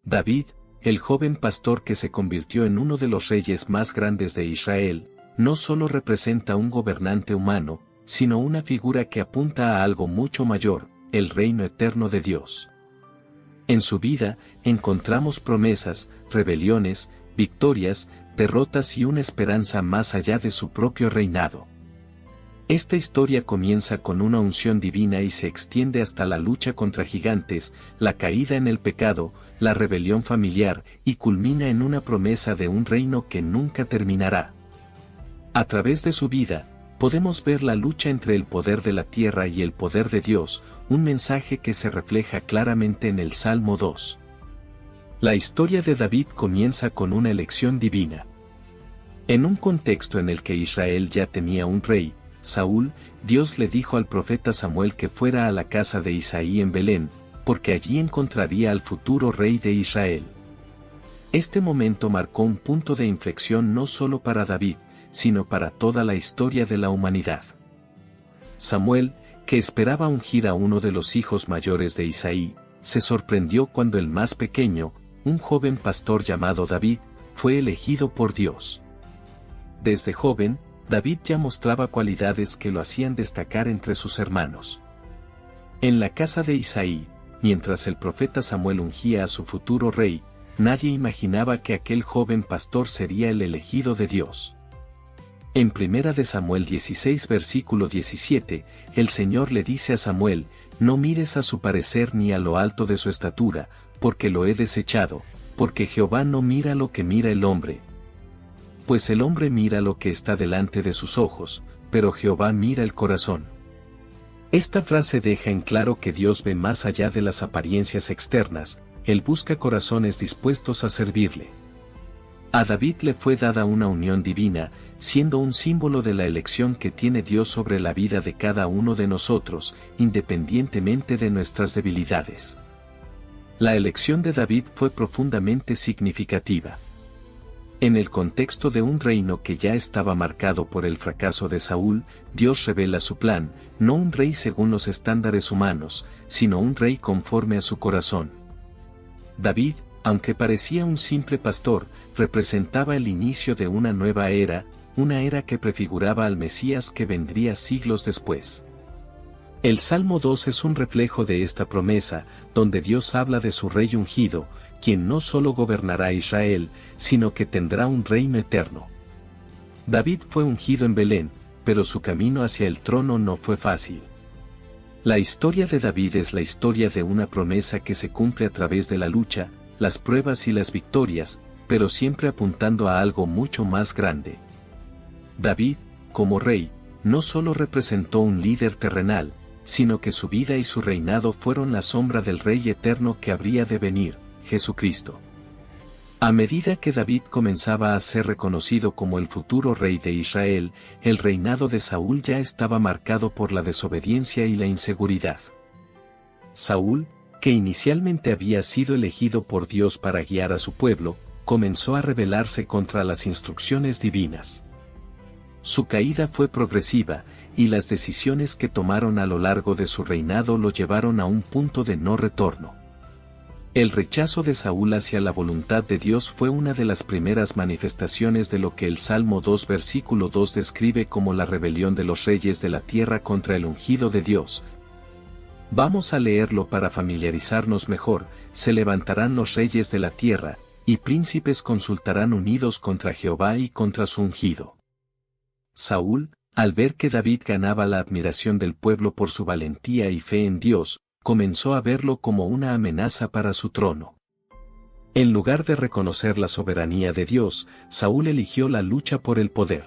David, el joven pastor que se convirtió en uno de los reyes más grandes de Israel, no solo representa un gobernante humano, sino una figura que apunta a algo mucho mayor, el reino eterno de Dios. En su vida, encontramos promesas, rebeliones, victorias, derrotas y una esperanza más allá de su propio reinado. Esta historia comienza con una unción divina y se extiende hasta la lucha contra gigantes, la caída en el pecado, la rebelión familiar y culmina en una promesa de un reino que nunca terminará. A través de su vida, podemos ver la lucha entre el poder de la tierra y el poder de Dios, un mensaje que se refleja claramente en el Salmo 2. La historia de David comienza con una elección divina. En un contexto en el que Israel ya tenía un rey, Saúl, Dios le dijo al profeta Samuel que fuera a la casa de Isaí en Belén, porque allí encontraría al futuro rey de Israel. Este momento marcó un punto de inflexión no solo para David, sino para toda la historia de la humanidad. Samuel, que esperaba ungir a uno de los hijos mayores de Isaí, se sorprendió cuando el más pequeño, un joven pastor llamado David, fue elegido por Dios. Desde joven, David ya mostraba cualidades que lo hacían destacar entre sus hermanos. En la casa de Isaí, mientras el profeta Samuel ungía a su futuro rey, nadie imaginaba que aquel joven pastor sería el elegido de Dios. En 1 de Samuel 16 versículo 17, el Señor le dice a Samuel, «No mires a su parecer ni a lo alto de su estatura, porque lo he desechado, porque Jehová no mira lo que mira el hombre. Pues el hombre mira lo que está delante de sus ojos, pero Jehová mira el corazón». Esta frase deja en claro que Dios ve más allá de las apariencias externas, Él busca corazones dispuestos a servirle. A David le fue dada una unión divina, siendo un símbolo de la elección que tiene Dios sobre la vida de cada uno de nosotros, independientemente de nuestras debilidades. La elección de David fue profundamente significativa. En el contexto de un reino que ya estaba marcado por el fracaso de Saúl, Dios revela su plan, no un rey según los estándares humanos, sino un rey conforme a su corazón. David, aunque parecía un simple pastor, representaba el inicio de una nueva era, una era que prefiguraba al Mesías que vendría siglos después. El Salmo 2 es un reflejo de esta promesa, donde Dios habla de su rey ungido, quien no solo gobernará a Israel, sino que tendrá un reino eterno. David fue ungido en Belén, pero su camino hacia el trono no fue fácil. La historia de David es la historia de una promesa que se cumple a través de la lucha, las pruebas y las victorias, pero siempre apuntando a algo mucho más grande. David, como rey, no solo representó un líder terrenal, sino que su vida y su reinado fueron la sombra del Rey eterno que habría de venir, Jesucristo. A medida que David comenzaba a ser reconocido como el futuro rey de Israel, el reinado de Saúl ya estaba marcado por la desobediencia y la inseguridad. Saúl, que inicialmente había sido elegido por Dios para guiar a su pueblo, comenzó a rebelarse contra las instrucciones divinas. Su caída fue progresiva, y las decisiones que tomaron a lo largo de su reinado lo llevaron a un punto de no retorno. El rechazo de Saúl hacia la voluntad de Dios fue una de las primeras manifestaciones de lo que el Salmo 2 versículo 2 describe como la rebelión de los reyes de la tierra contra el ungido de Dios. Vamos a leerlo para familiarizarnos mejor. Se levantarán los reyes de la tierra, y príncipes consultarán unidos contra Jehová y contra su ungido. Saúl, al ver que David ganaba la admiración del pueblo por su valentía y fe en Dios, comenzó a verlo como una amenaza para su trono. En lugar de reconocer la soberanía de Dios, Saúl eligió la lucha por el poder.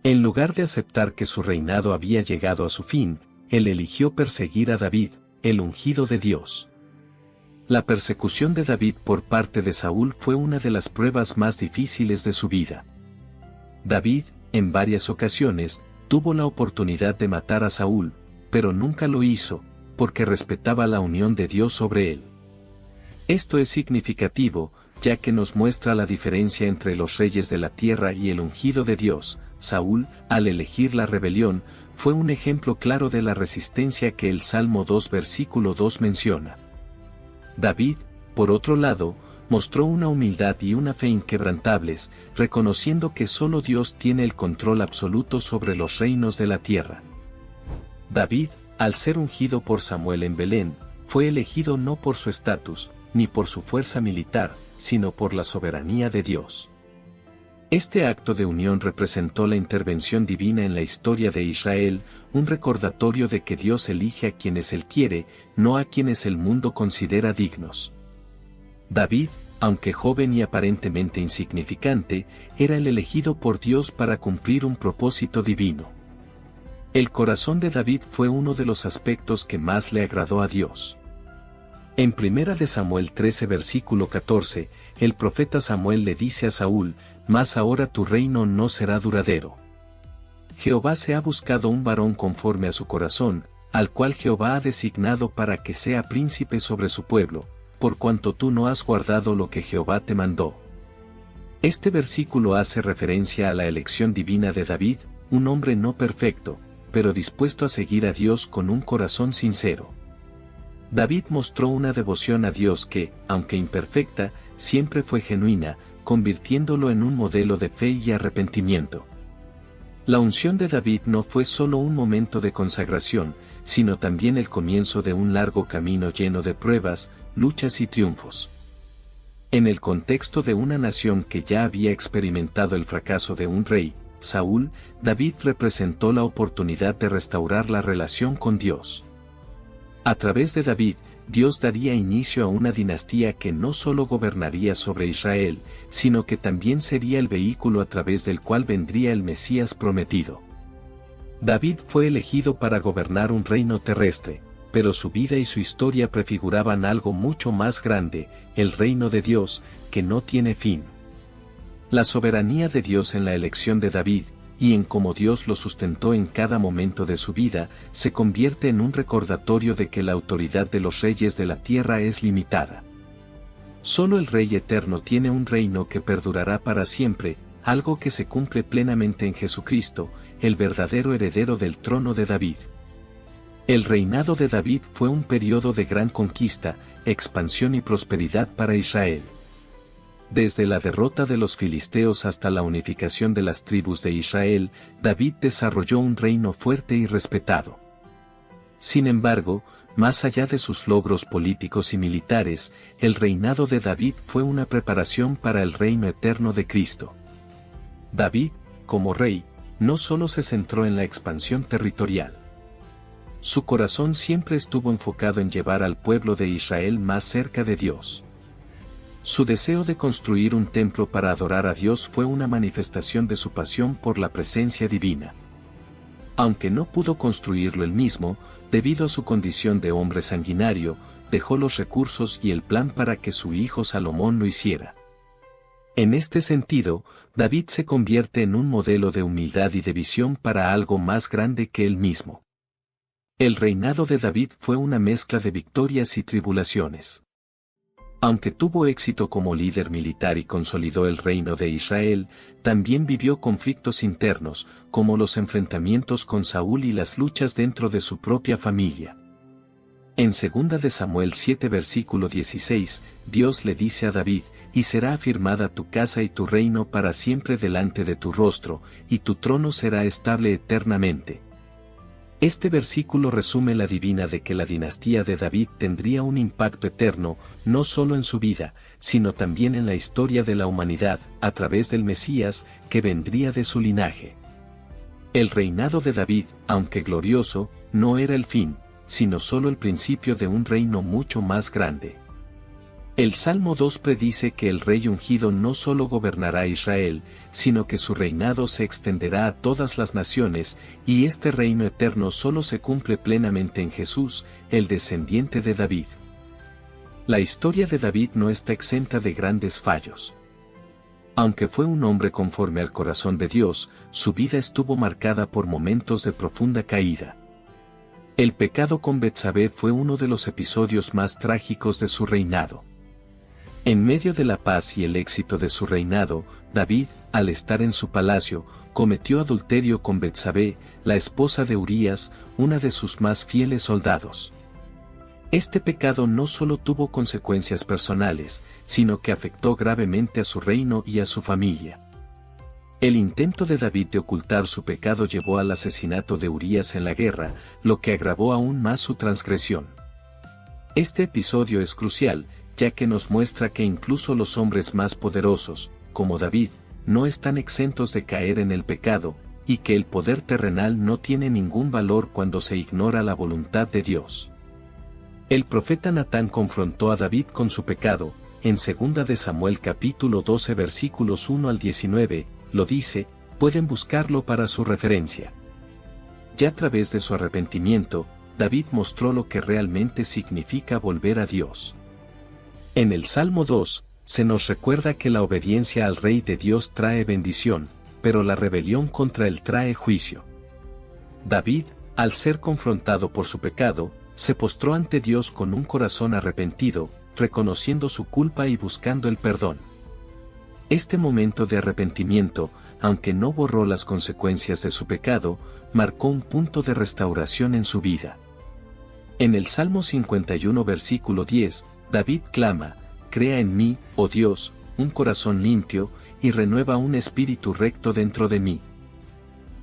En lugar de aceptar que su reinado había llegado a su fin, él eligió perseguir a David, el ungido de Dios. La persecución de David por parte de Saúl fue una de las pruebas más difíciles de su vida. David, en varias ocasiones, tuvo la oportunidad de matar a Saúl, pero nunca lo hizo, porque respetaba la unión de Dios sobre él. Esto es significativo, ya que nos muestra la diferencia entre los reyes de la tierra y el ungido de Dios. Saúl, al elegir la rebelión, fue un ejemplo claro de la resistencia que el Salmo 2 versículo 2 menciona. David, Por otro lado, mostró una humildad y una fe inquebrantables, reconociendo que solo Dios tiene el control absoluto sobre los reinos de la tierra. David, al ser ungido por Samuel en Belén, fue elegido no por su estatus, ni por su fuerza militar, sino por la soberanía de Dios. Este acto de unión representó la intervención divina en la historia de Israel, un recordatorio de que Dios elige a quienes Él quiere, no a quienes el mundo considera dignos. David, aunque joven y aparentemente insignificante, era el elegido por Dios para cumplir un propósito divino. El corazón de David fue uno de los aspectos que más le agradó a Dios. En 1 Samuel 13 versículo 14, el profeta Samuel le dice a Saúl: «Mas ahora tu reino no será duradero. Jehová se ha buscado un varón conforme a su corazón, al cual Jehová ha designado para que sea príncipe sobre su pueblo, por cuanto tú no has guardado lo que Jehová te mandó». Este versículo hace referencia a la elección divina de David, un hombre no perfecto, pero dispuesto a seguir a Dios con un corazón sincero. David mostró una devoción a Dios que, aunque imperfecta, siempre fue genuina, convirtiéndolo en un modelo de fe y arrepentimiento. La unción de David no fue solo un momento de consagración, sino también el comienzo de un largo camino lleno de pruebas, luchas y triunfos. En el contexto de una nación que ya había experimentado el fracaso de un rey, Saúl, David representó la oportunidad de restaurar la relación con Dios. A través de David, Dios daría inicio a una dinastía que no solo gobernaría sobre Israel, sino que también sería el vehículo a través del cual vendría el Mesías prometido. David fue elegido para gobernar un reino terrestre, pero su vida y su historia prefiguraban algo mucho más grande, el reino de Dios, que no tiene fin. La soberanía de Dios en la elección de David, y en cómo Dios lo sustentó en cada momento de su vida, se convierte en un recordatorio de que la autoridad de los reyes de la tierra es limitada. Solo el Rey Eterno tiene un reino que perdurará para siempre, algo que se cumple plenamente en Jesucristo, el verdadero heredero del trono de David. El reinado de David fue un periodo de gran conquista, expansión y prosperidad para Israel. Desde la derrota de los filisteos hasta la unificación de las tribus de Israel, David desarrolló un reino fuerte y respetado. Sin embargo, más allá de sus logros políticos y militares, el reinado de David fue una preparación para el reino eterno de Cristo. David, como rey, no solo se centró en la expansión territorial. Su corazón siempre estuvo enfocado en llevar al pueblo de Israel más cerca de Dios. Su deseo de construir un templo para adorar a Dios fue una manifestación de su pasión por la presencia divina. Aunque no pudo construirlo él mismo, debido a su condición de hombre sanguinario, dejó los recursos y el plan para que su hijo Salomón lo hiciera. En este sentido, David se convierte en un modelo de humildad y de visión para algo más grande que él mismo. El reinado de David fue una mezcla de victorias y tribulaciones. Aunque tuvo éxito como líder militar y consolidó el reino de Israel, también vivió conflictos internos, como los enfrentamientos con Saúl y las luchas dentro de su propia familia. En 2 de Samuel 7 versículo 16, Dios le dice a David: «Y será afirmada tu casa y tu reino para siempre delante de tu rostro, y tu trono será estable eternamente». Este versículo resume la divina de que la dinastía de David tendría un impacto eterno, no solo en su vida, sino también en la historia de la humanidad, a través del Mesías, que vendría de su linaje. El reinado de David, aunque glorioso, no era el fin, sino solo el principio de un reino mucho más grande. El Salmo 2 predice que el rey ungido no solo gobernará a Israel, sino que su reinado se extenderá a todas las naciones, y este reino eterno solo se cumple plenamente en Jesús, el descendiente de David. La historia de David no está exenta de grandes fallos. Aunque fue un hombre conforme al corazón de Dios, su vida estuvo marcada por momentos de profunda caída. El pecado con Betsabé fue uno de los episodios más trágicos de su reinado. En medio de la paz y el éxito de su reinado, David, al estar en su palacio, cometió adulterio con Betsabé, la esposa de Urías, una de sus más fieles soldados. Este pecado no solo tuvo consecuencias personales, sino que afectó gravemente a su reino y a su familia. El intento de David de ocultar su pecado llevó al asesinato de Urías en la guerra, lo que agravó aún más su transgresión. Este episodio es crucial, ya que nos muestra que incluso los hombres más poderosos, como David, no están exentos de caer en el pecado, y que el poder terrenal no tiene ningún valor cuando se ignora la voluntad de Dios. El profeta Natán confrontó a David con su pecado, en 2 de Samuel capítulo 12 versículos 1 al 19, lo dice, pueden buscarlo para su referencia. Ya a través de su arrepentimiento, David mostró lo que realmente significa volver a Dios. En el Salmo 2, se nos recuerda que la obediencia al Rey de Dios trae bendición, pero la rebelión contra él trae juicio. David, al ser confrontado por su pecado, se postró ante Dios con un corazón arrepentido, reconociendo su culpa y buscando el perdón. Este momento de arrepentimiento, aunque no borró las consecuencias de su pecado, marcó un punto de restauración en su vida. En el Salmo 51 versículo 10, David clama, «Crea en mí, oh Dios, un corazón limpio, y renueva un espíritu recto dentro de mí».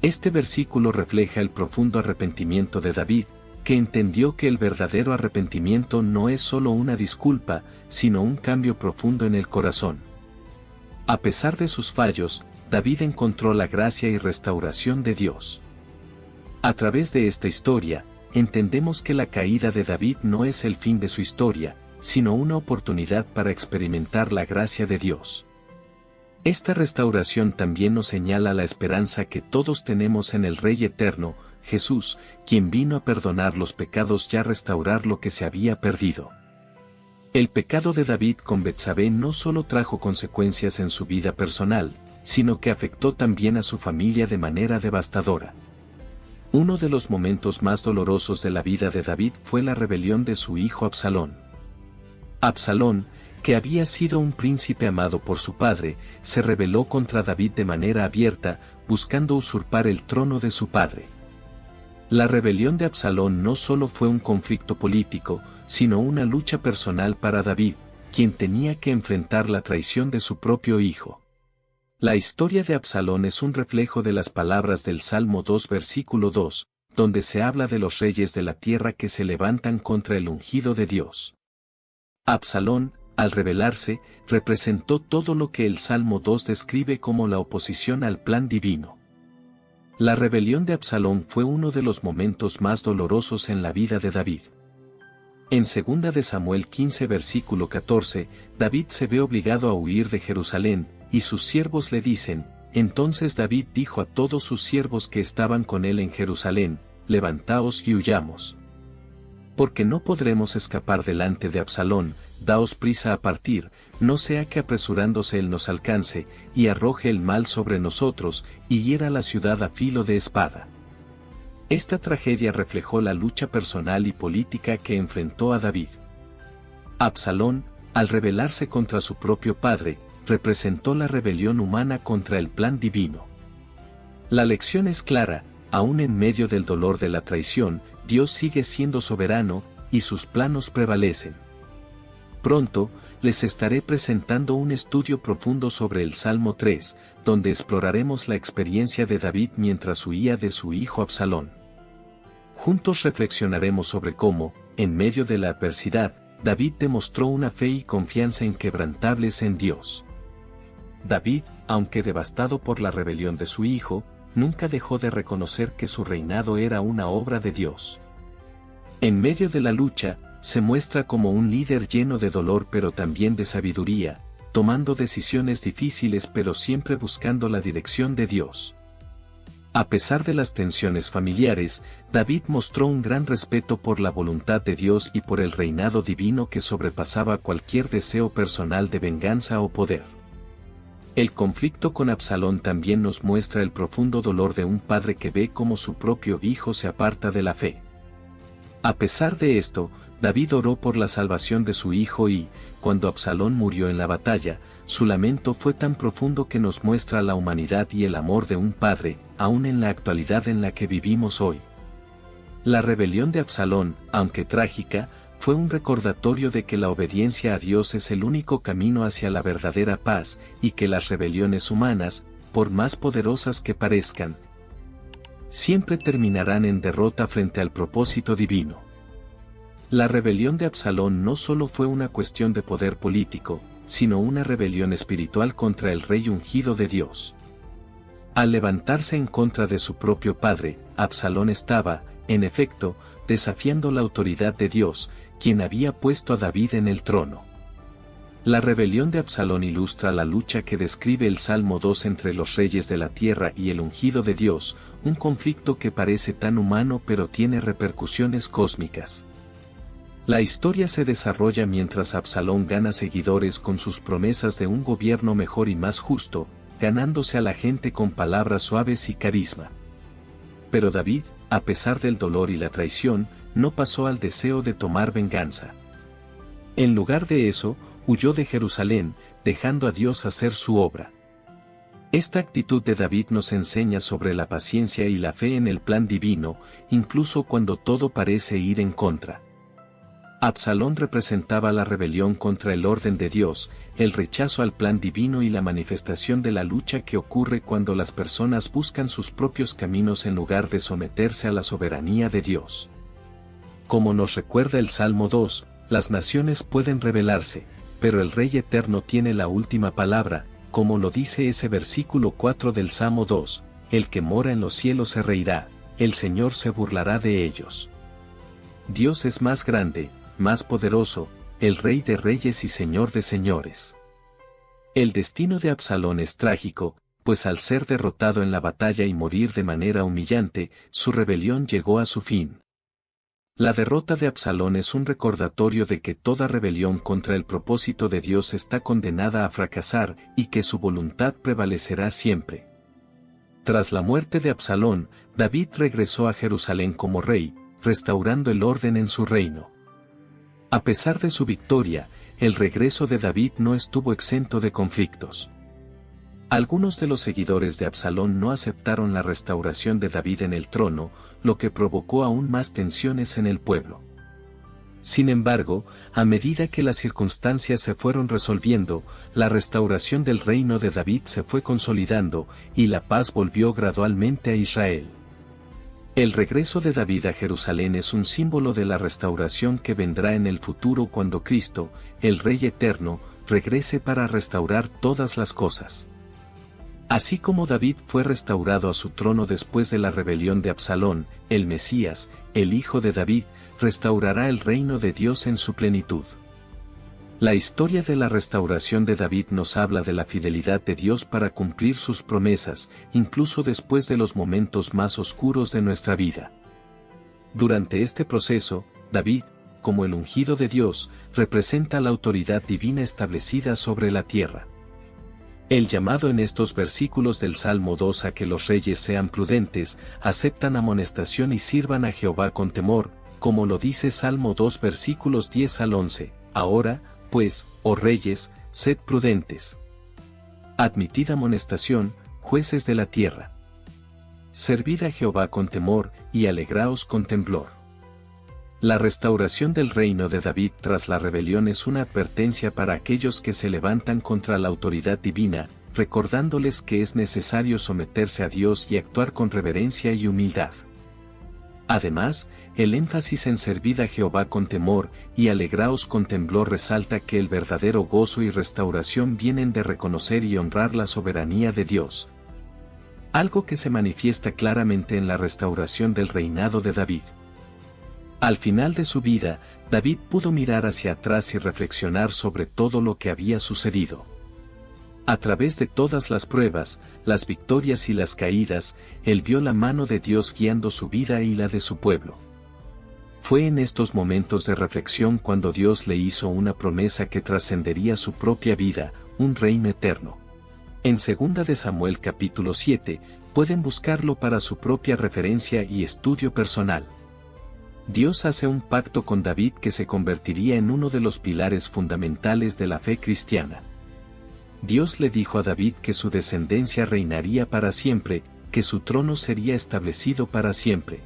Este versículo refleja el profundo arrepentimiento de David, que entendió que el verdadero arrepentimiento no es solo una disculpa, sino un cambio profundo en el corazón. A pesar de sus fallos, David encontró la gracia y restauración de Dios. A través de esta historia, entendemos que la caída de David no es el fin de su historia, sino una oportunidad para experimentar la gracia de Dios. Esta restauración también nos señala la esperanza que todos tenemos en el Rey Eterno, Jesús, quien vino a perdonar los pecados y a restaurar lo que se había perdido. El pecado de David con Betsabé no solo trajo consecuencias en su vida personal, sino que afectó también a su familia de manera devastadora. Uno de los momentos más dolorosos de la vida de David fue la rebelión de su hijo Absalón. Absalón, que había sido un príncipe amado por su padre, se rebeló contra David de manera abierta, buscando usurpar el trono de su padre. La rebelión de Absalón no solo fue un conflicto político, sino una lucha personal para David, quien tenía que enfrentar la traición de su propio hijo. La historia de Absalón es un reflejo de las palabras del Salmo 2 versículo 2, donde se habla de los reyes de la tierra que se levantan contra el ungido de Dios. Absalón, al rebelarse, representó todo lo que el Salmo 2 describe como la oposición al plan divino. La rebelión de Absalón fue uno de los momentos más dolorosos en la vida de David. En 2 de Samuel 15 versículo 14, David se ve obligado a huir de Jerusalén, y sus siervos le dicen, entonces David dijo a todos sus siervos que estaban con él en Jerusalén, levantaos y huyamos. Porque no podremos escapar delante de Absalón, daos prisa a partir, no sea que apresurándose él nos alcance, y arroje el mal sobre nosotros, y hiera la ciudad a filo de espada. Esta tragedia reflejó la lucha personal y política que enfrentó a David. Absalón, al rebelarse contra su propio padre, representó la rebelión humana contra el plan divino. La lección es clara, aún en medio del dolor de la traición, Dios sigue siendo soberano, y sus planos prevalecen. Pronto, les estaré presentando un estudio profundo sobre el Salmo 3, donde exploraremos la experiencia de David mientras huía de su hijo Absalón. Juntos reflexionaremos sobre cómo, en medio de la adversidad, David demostró una fe y confianza inquebrantables en Dios. David, aunque devastado por la rebelión de su hijo, nunca dejó de reconocer que su reinado era una obra de Dios. En medio de la lucha, se muestra como un líder lleno de dolor pero también de sabiduría, tomando decisiones difíciles pero siempre buscando la dirección de Dios. A pesar de las tensiones familiares, David mostró un gran respeto por la voluntad de Dios y por el reinado divino que sobrepasaba cualquier deseo personal de venganza o poder. El conflicto con Absalón también nos muestra el profundo dolor de un padre que ve cómo su propio hijo se aparta de la fe. A pesar de esto, David oró por la salvación de su hijo y, cuando Absalón murió en la batalla, su lamento fue tan profundo que nos muestra la humanidad y el amor de un padre, aún en la actualidad en la que vivimos hoy. La rebelión de Absalón, aunque trágica, fue un recordatorio de que la obediencia a Dios es el único camino hacia la verdadera paz, y que las rebeliones humanas, por más poderosas que parezcan, siempre terminarán en derrota frente al propósito divino. La rebelión de Absalón no solo fue una cuestión de poder político, sino una rebelión espiritual contra el rey ungido de Dios. Al levantarse en contra de su propio padre, Absalón estaba, en efecto, desafiando la autoridad de Dios, quien había puesto a David en el trono. La rebelión de Absalón ilustra la lucha que describe el Salmo 2 entre los reyes de la tierra y el ungido de Dios, un conflicto que parece tan humano pero tiene repercusiones cósmicas. La historia se desarrolla mientras Absalón gana seguidores con sus promesas de un gobierno mejor y más justo, ganándose a la gente con palabras suaves y carisma. Pero David, a pesar del dolor y la traición, no pasó al deseo de tomar venganza. En lugar de eso, huyó de Jerusalén, dejando a Dios hacer su obra. Esta actitud de David nos enseña sobre la paciencia y la fe en el plan divino, incluso cuando todo parece ir en contra. Absalón representaba la rebelión contra el orden de Dios, el rechazo al plan divino y la manifestación de la lucha que ocurre cuando las personas buscan sus propios caminos en lugar de someterse a la soberanía de Dios. Como nos recuerda el Salmo 2, las naciones pueden rebelarse, pero el Rey Eterno tiene la última palabra, como lo dice ese versículo 4 del Salmo 2, el que mora en los cielos se reirá, el Señor se burlará de ellos. Dios es más grande, más poderoso, el Rey de reyes y Señor de señores. El destino de Absalón es trágico, pues al ser derrotado en la batalla y morir de manera humillante, su rebelión llegó a su fin. La derrota de Absalón es un recordatorio de que toda rebelión contra el propósito de Dios está condenada a fracasar y que su voluntad prevalecerá siempre. Tras la muerte de Absalón, David regresó a Jerusalén como rey, restaurando el orden en su reino. A pesar de su victoria, el regreso de David no estuvo exento de conflictos. Algunos de los seguidores de Absalón no aceptaron la restauración de David en el trono, lo que provocó aún más tensiones en el pueblo. Sin embargo, a medida que las circunstancias se fueron resolviendo, la restauración del reino de David se fue consolidando, y la paz volvió gradualmente a Israel. El regreso de David a Jerusalén es un símbolo de la restauración que vendrá en el futuro cuando Cristo, el Rey Eterno, regrese para restaurar todas las cosas. Así como David fue restaurado a su trono después de la rebelión de Absalón, el Mesías, el Hijo de David, restaurará el reino de Dios en su plenitud. La historia de la restauración de David nos habla de la fidelidad de Dios para cumplir sus promesas, incluso después de los momentos más oscuros de nuestra vida. Durante este proceso, David, como el ungido de Dios, representa la autoridad divina establecida sobre la tierra. El llamado en estos versículos del Salmo 2 a que los reyes sean prudentes, aceptan amonestación y sirvan a Jehová con temor, como lo dice Salmo 2 versículos 10 al 11, ahora, pues, oh reyes, sed prudentes. Admitid amonestación, jueces de la tierra. Servid a Jehová con temor, y alegraos con temblor. La restauración del reino de David tras la rebelión es una advertencia para aquellos que se levantan contra la autoridad divina, recordándoles que es necesario someterse a Dios y actuar con reverencia y humildad. Además, el énfasis en servid a Jehová con temor y alegraos con temblor resalta que el verdadero gozo y restauración vienen de reconocer y honrar la soberanía de Dios. Algo que se manifiesta claramente en la restauración del reinado de David. Al final de su vida, David pudo mirar hacia atrás y reflexionar sobre todo lo que había sucedido. A través de todas las pruebas, las victorias y las caídas, él vio la mano de Dios guiando su vida y la de su pueblo. Fue en estos momentos de reflexión cuando Dios le hizo una promesa que trascendería su propia vida, un reino eterno. En 2 de Samuel capítulo 7, pueden buscarlo para su propia referencia y estudio personal. Dios hace un pacto con David que se convertiría en uno de los pilares fundamentales de la fe cristiana. Dios le dijo a David que su descendencia reinaría para siempre, que su trono sería establecido para siempre.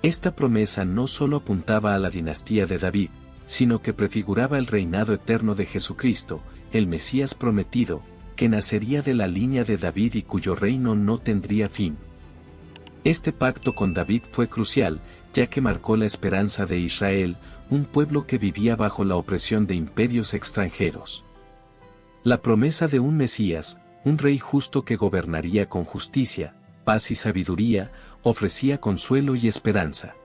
Esta promesa no solo apuntaba a la dinastía de David, sino que prefiguraba el reinado eterno de Jesucristo, el Mesías prometido, que nacería de la línea de David y cuyo reino no tendría fin. Este pacto con David fue crucial, ya que marcó la esperanza de Israel, un pueblo que vivía bajo la opresión de imperios extranjeros. La promesa de un Mesías, un rey justo que gobernaría con justicia, paz y sabiduría, ofrecía consuelo y esperanza.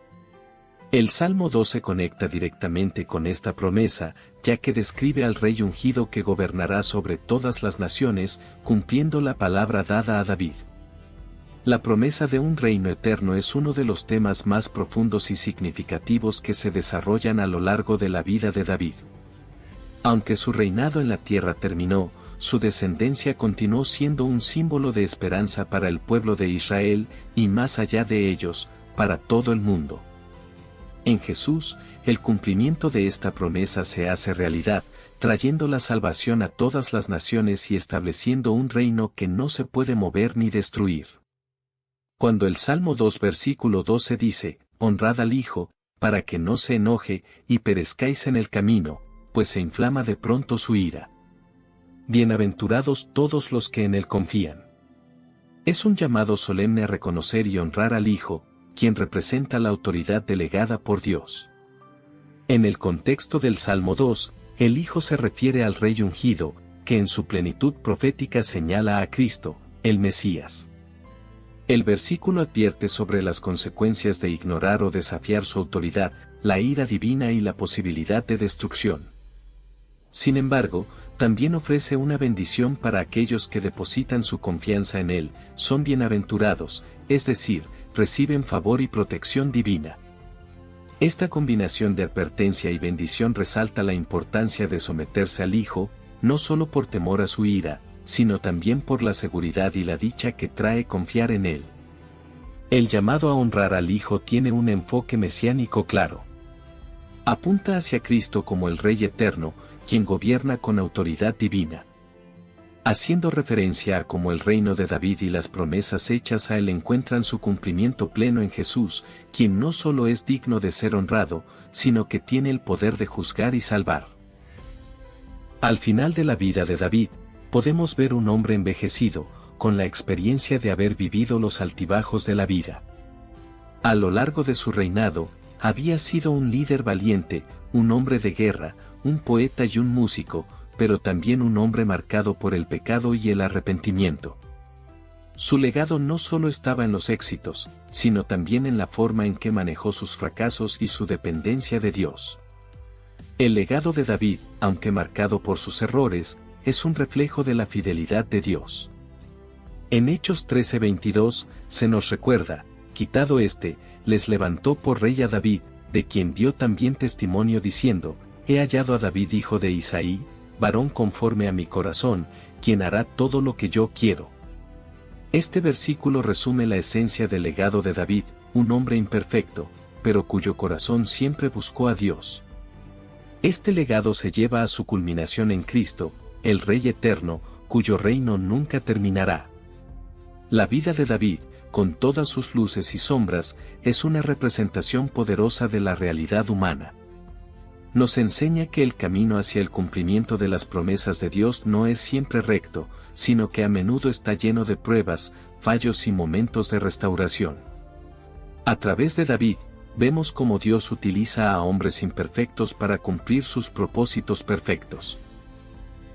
El Salmo 12 conecta directamente con esta promesa, ya que describe al rey ungido que gobernará sobre todas las naciones, cumpliendo la palabra dada a David. La promesa de un reino eterno es uno de los temas más profundos y significativos que se desarrollan a lo largo de la vida de David. Aunque su reinado en la tierra terminó, su descendencia continuó siendo un símbolo de esperanza para el pueblo de Israel, y más allá de ellos, para todo el mundo. En Jesús, el cumplimiento de esta promesa se hace realidad, trayendo la salvación a todas las naciones y estableciendo un reino que no se puede mover ni destruir. Cuando el Salmo 2 versículo 12 dice, «Honrad al Hijo, para que no se enoje, y perezcáis en el camino, pues se inflama de pronto su ira. Bienaventurados todos los que en él confían». Es un llamado solemne a reconocer y honrar al Hijo, quien representa la autoridad delegada por Dios. En el contexto del Salmo 2, el Hijo se refiere al Rey ungido, que en su plenitud profética señala a Cristo, el Mesías. El versículo advierte sobre las consecuencias de ignorar o desafiar su autoridad, la ira divina y la posibilidad de destrucción. Sin embargo, también ofrece una bendición para aquellos que depositan su confianza en Él, son bienaventurados, es decir, reciben favor y protección divina. Esta combinación de advertencia y bendición resalta la importancia de someterse al Hijo, no solo por temor a su ira, sino también por la seguridad y la dicha que trae confiar en Él. El llamado a honrar al Hijo tiene un enfoque mesiánico claro. Apunta hacia Cristo como el Rey eterno, quien gobierna con autoridad divina. Haciendo referencia a cómo el reino de David y las promesas hechas a él encuentran su cumplimiento pleno en Jesús, quien no solo es digno de ser honrado, sino que tiene el poder de juzgar y salvar. Al final de la vida de David, podemos ver un hombre envejecido, con la experiencia de haber vivido los altibajos de la vida. A lo largo de su reinado, había sido un líder valiente, un hombre de guerra, un poeta y un músico, pero también un hombre marcado por el pecado y el arrepentimiento. Su legado no solo estaba en los éxitos, sino también en la forma en que manejó sus fracasos y su dependencia de Dios. El legado de David, aunque marcado por sus errores, es un reflejo de la fidelidad de Dios. En Hechos 13:22, se nos recuerda, quitado les levantó por rey a David, de quien dio también testimonio diciendo, he hallado a David hijo de Isaí, varón conforme a mi corazón, quien hará todo lo que yo quiero. Este versículo resume la esencia del legado de David, un hombre imperfecto, pero cuyo corazón siempre buscó a Dios. Este legado se lleva a su culminación en Cristo, el Rey eterno, cuyo reino nunca terminará. La vida de David, con todas sus luces y sombras, es una representación poderosa de la realidad humana. Nos enseña que el camino hacia el cumplimiento de las promesas de Dios no es siempre recto, sino que a menudo está lleno de pruebas, fallos y momentos de restauración. A través de David, vemos cómo Dios utiliza a hombres imperfectos para cumplir sus propósitos perfectos.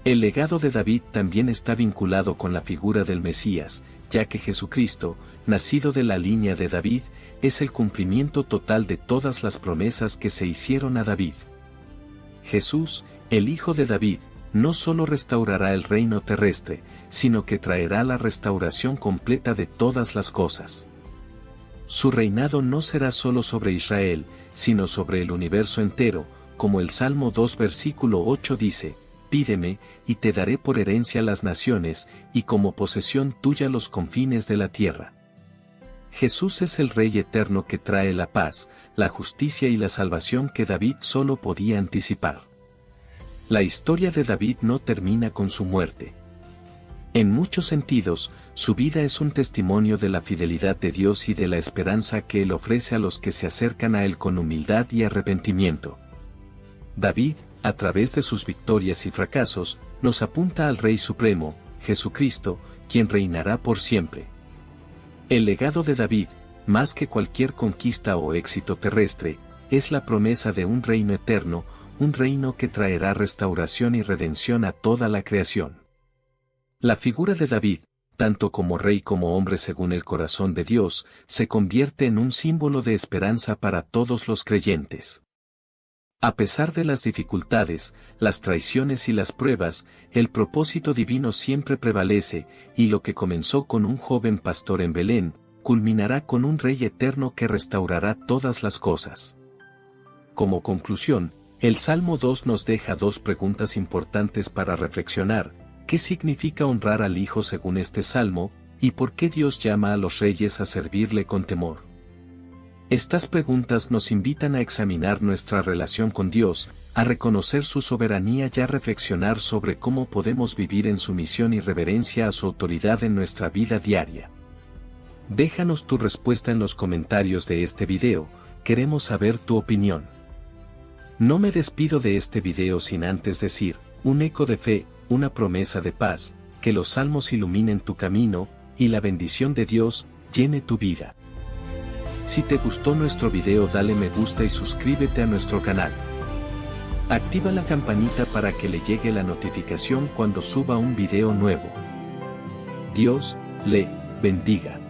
El legado de David también está vinculado con la figura del Mesías, ya que Jesucristo, nacido de la línea de David, es el cumplimiento total de todas las promesas que se hicieron a David. Jesús, el Hijo de David, no solo restaurará el reino terrestre, sino que traerá la restauración completa de todas las cosas. Su reinado no será solo sobre Israel, sino sobre el universo entero, como el Salmo 2 versículo 8 dice, pídeme, y te daré por herencia las naciones, y como posesión tuya los confines de la tierra. Jesús es el Rey eterno que trae la paz, la justicia y la salvación que David solo podía anticipar. La historia de David no termina con su muerte. En muchos sentidos, su vida es un testimonio de la fidelidad de Dios y de la esperanza que Él ofrece a los que se acercan a Él con humildad y arrepentimiento. David, a través de sus victorias y fracasos, nos apunta al Rey Supremo, Jesucristo, quien reinará por siempre. El legado de David, más que cualquier conquista o éxito terrestre, es la promesa de un reino eterno, un reino que traerá restauración y redención a toda la creación. La figura de David, tanto como rey como hombre según el corazón de Dios, se convierte en un símbolo de esperanza para todos los creyentes. A pesar de las dificultades, las traiciones y las pruebas, el propósito divino siempre prevalece, y lo que comenzó con un joven pastor en Belén, culminará con un Rey eterno que restaurará todas las cosas. Como conclusión, el Salmo 2 nos deja dos preguntas importantes para reflexionar: ¿qué significa honrar al Hijo según este Salmo, y por qué Dios llama a los reyes a servirle con temor? Estas preguntas nos invitan a examinar nuestra relación con Dios, a reconocer su soberanía y a reflexionar sobre cómo podemos vivir en sumisión y reverencia a su autoridad en nuestra vida diaria. Déjanos tu respuesta en los comentarios de este video, queremos saber tu opinión. No me despido de este video sin antes decir, un eco de fe, una promesa de paz, que los salmos iluminen tu camino, y la bendición de Dios llene tu vida. Si te gustó nuestro video, dale me gusta y suscríbete a nuestro canal. Activa la campanita para que le llegue la notificación cuando suba un video nuevo. Dios le bendiga.